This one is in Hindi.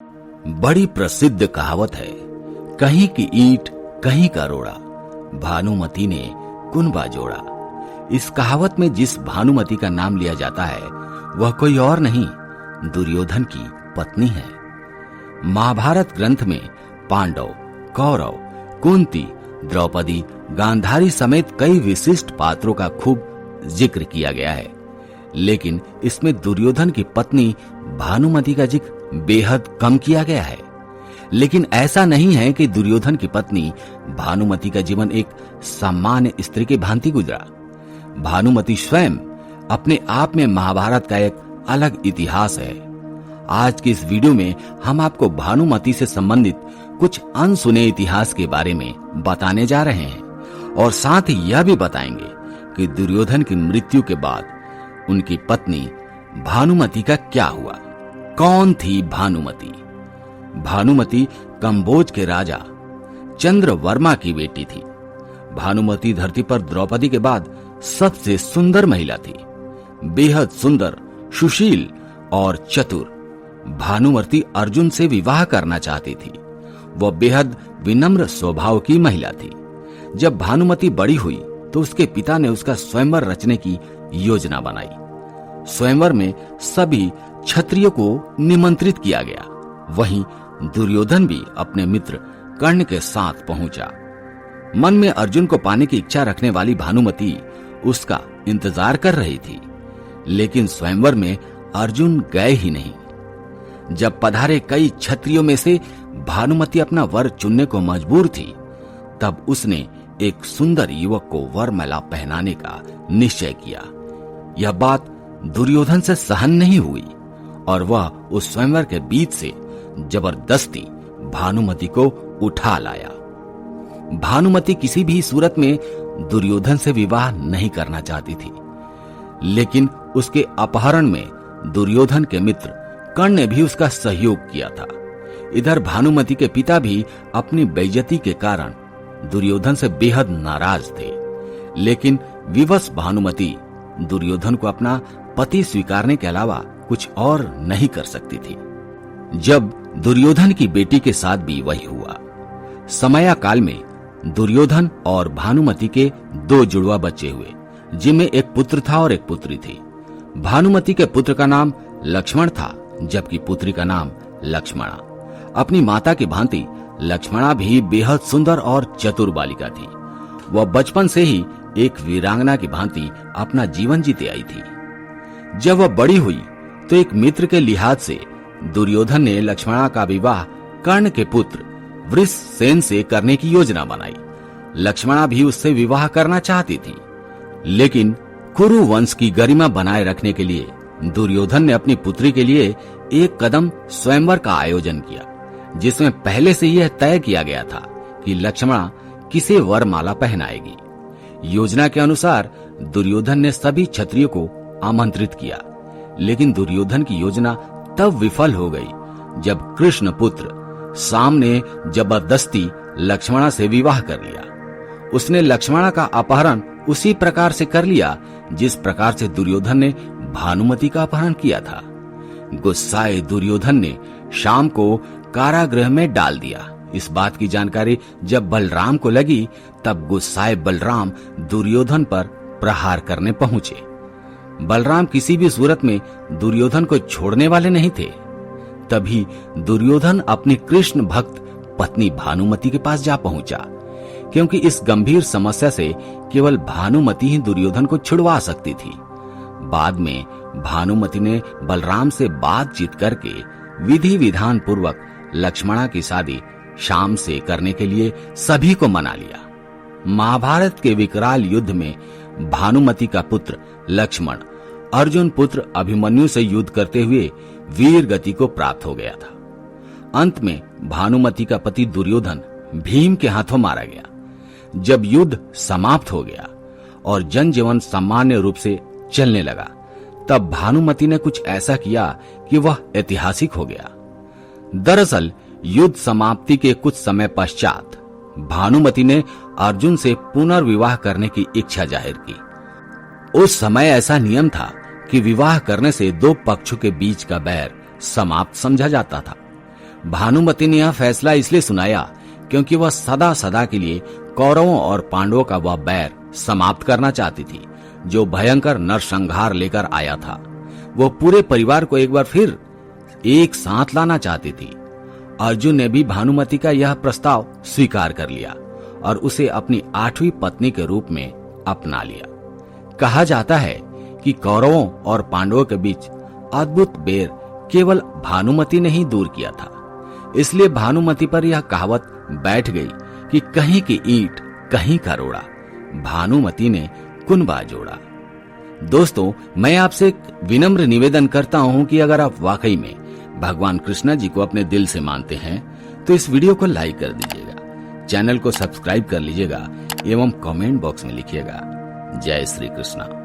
बड़ी प्रसिद्ध कहावत है, कहीं की ईंट कहीं का रोड़ा, भानुमति ने कुनबा जोड़ा। इस कहावत में जिस भानुमति का नाम लिया जाता है वह कोई और नहीं, दुर्योधन की पत्नी है। महाभारत ग्रंथ में पांडव, कौरव, कुंती, द्रौपदी, गांधारी समेत कई विशिष्ट पात्रों का खूब जिक्र किया गया है, लेकिन इसमें दुर्योधन की पत्नी भानुमति का जिक्र बेहद कम किया गया है। लेकिन ऐसा नहीं है कि दुर्योधन की पत्नी भानुमति का जीवन एक सामान्य स्त्री की भांति गुजरा। भानुमति स्वयं अपने आप में महाभारत का एक अलग इतिहास है। आज की इस वीडियो में हम आपको भानुमति से संबंधित कुछ अनसुने इतिहास के बारे में बताने जा रहे हैं और साथ ही यह भी बताएंगे कि दुर्योधन की मृत्यु के बाद उनकी पत्नी भानुमति का क्या हुआ। कौन थी भानुमति? भानुमति कंबोज के राजा चंद्रवर्मा की बेटी थी। भानुमति धरती पर द्रौपदी के बाद सबसे सुंदर महिला थी। बेहद सुंदर, सुशील और चतुर भानुमति अर्जुन से विवाह करना चाहती थी। वह बेहद विनम्र स्वभाव की महिला थी। जब भानुमति बड़ी हुई तो उसके पिता ने उसका स्वयंवर रचने की योजना बनाई। स्वयंवर में सभी क्षत्रियों को निमंत्रित किया गया। वहीं दुर्योधन भी अपने मित्र कर्ण के साथ पहुंचा। मन में अर्जुन को पाने की इच्छा रखने वाली भानुमति उसका इंतजार कर रही थी, लेकिन स्वयंवर में अर्जुन गए ही नहीं। जब पधारे कई क्षत्रियों में से भानुमति अपना वर चुनने को मजबूर थी, तब उसने एक सुंदर युवक को वरमाला पहनाने का निश्चय किया। यह बात दुर्योधन से सहन नहीं हुई और वह उस स्वयंवर के बीच से जबरदस्ती भानुमति को उठा लाया। भानुमति किसी भी सूरत में दुर्योधन से विवाह नहीं करना चाहती थी, लेकिन उसके अपहरण में दुर्योधन के मित्र कर्ण ने भी उसका सहयोग किया था। इधर भानुमति के पिता भी अपनी बेइज्जती के कारण दुर्योधन से बेहद नाराज थे, लेकिन विवश भानुमति दुर्योधन को अपना पति स्वीकारने के अलावा कुछ और नहीं कर सकती थी। जब दुर्योधन की बेटी के साथ भी वही हुआ। समया काल में दुर्योधन और भानुमति के दो जुड़वा बच्चे हुए, जिनमें एक पुत्र था और एक पुत्री थी। भानुमति के पुत्र का नाम लक्ष्मण था, जबकि पुत्री का नाम लक्ष्मणा। अपनी माता की भांति लक्ष्मणा भी बेहद सुंदर और चतुर बालिका थी। वह बचपन से ही एक वीरांगना की भांति अपना जीवन जीते आई थी। जब वह बड़ी हुई तो एक मित्र के लिहाज से दुर्योधन ने लक्ष्मणा का विवाह कर्ण के पुत्र वृषसेन से करने की योजना बनाई। लक्ष्मणा भी उससे विवाह करना चाहती थी, लेकिन कुरु वंश की गरिमा बनाए रखने के लिए दुर्योधन ने अपनी पुत्री के लिए एक कदम स्वयंवर का आयोजन किया, जिसमें पहले से यह तय किया गया था कि लक्ष्मणा किसे वरमाला पहनाएगी। योजना के अनुसार दुर्योधन ने सभी क्षत्रियों को आमंत्रित किया, लेकिन दुर्योधन की योजना तब विफल हो गई जब कृष्ण पुत्र साम ने जबरदस्ती लक्ष्मणा से विवाह कर लिया। उसने लक्ष्मणा का अपहरण उसी प्रकार से कर लिया जिस प्रकार से दुर्योधन ने भानुमति का अपहरण किया था। गुस्साए दुर्योधन ने शाम को कारागृह में डाल दिया। इस बात की जानकारी जब बलराम को लगी, तब गुस्साए बलराम दुर्योधन पर प्रहार करने पहुंचे। बलराम किसी भी सूरत में दुर्योधन को छोड़ने वाले नहीं थे। तभी दुर्योधन अपनी कृष्ण भक्त पत्नी भानुमति के पास जा पहुंचा, क्योंकि इस गंभीर समस्या से केवल भानुमति ही दुर्योधन को छुड़वा सकती थी। बाद में भानुमति ने बलराम से बातचीत करके विधि विधान पूर्वक लक्ष्मणा की शादी शाम से करने के लिए सभी को मना लिया। महाभारत के विकराल युद्ध में भानुमति का पुत्र लक्ष्मण अर्जुन पुत्र अभिमन्यु से युद्ध करते हुए वीर गति को प्राप्त हो गया था। अंत में भानुमति का पति दुर्योधन भीम के हाथों मारा गया। जब युद्ध समाप्त हो गया और जनजीवन सामान्य रूप से चलने लगा, तब भानुमति ने कुछ ऐसा किया कि वह ऐतिहासिक हो गया। दरअसल युद्ध समाप्ति के कुछ समय पश्चात भानुमति ने अर्जुन से पुनर्विवाह करने की इच्छा जाहिर की। उस समय ऐसा नियम था कि विवाह करने से दो पक्षों के बीच का बैर समाप्त समझा जाता था। भानुमति ने यह फैसला इसलिए सुनाया क्योंकि वह सदा सदा के लिए कौरवों और पांडवों का वह बैर समाप्त करना चाहती थी जो भयंकर नरसंहार लेकर आया था। वो पूरे परिवार को एक बार फिर एक साथ लाना चाहती थी। अर्जुन ने भी भानुमति का यह प्रस्ताव स्वीकार कर लिया और उसे अपनी 8वीं पत्नी के रूप में अपना लिया। कहा जाता है कि कौरवों और पांडवों के बीच अद्भुत बैर केवल भानुमति ने ही दूर किया था। इसलिए भानुमति पर यह कहावत बैठ गई कि कहीं की ईंट कहीं का रोड़ा, भानुमति ने कुनबा जोड़ा। दोस्तों, मैं आपसे एक विनम्र निवेदन करता हूं कि अगर आप वाकई में भगवान कृष्ण जी को अपने दिल से मानते हैं तो इस वीडियो को लाइक कर दीजिएगा, चैनल को सब्सक्राइब कर लीजिएगा एवं कमेंट बॉक्स में लिखिएगा जय श्री कृष्ण।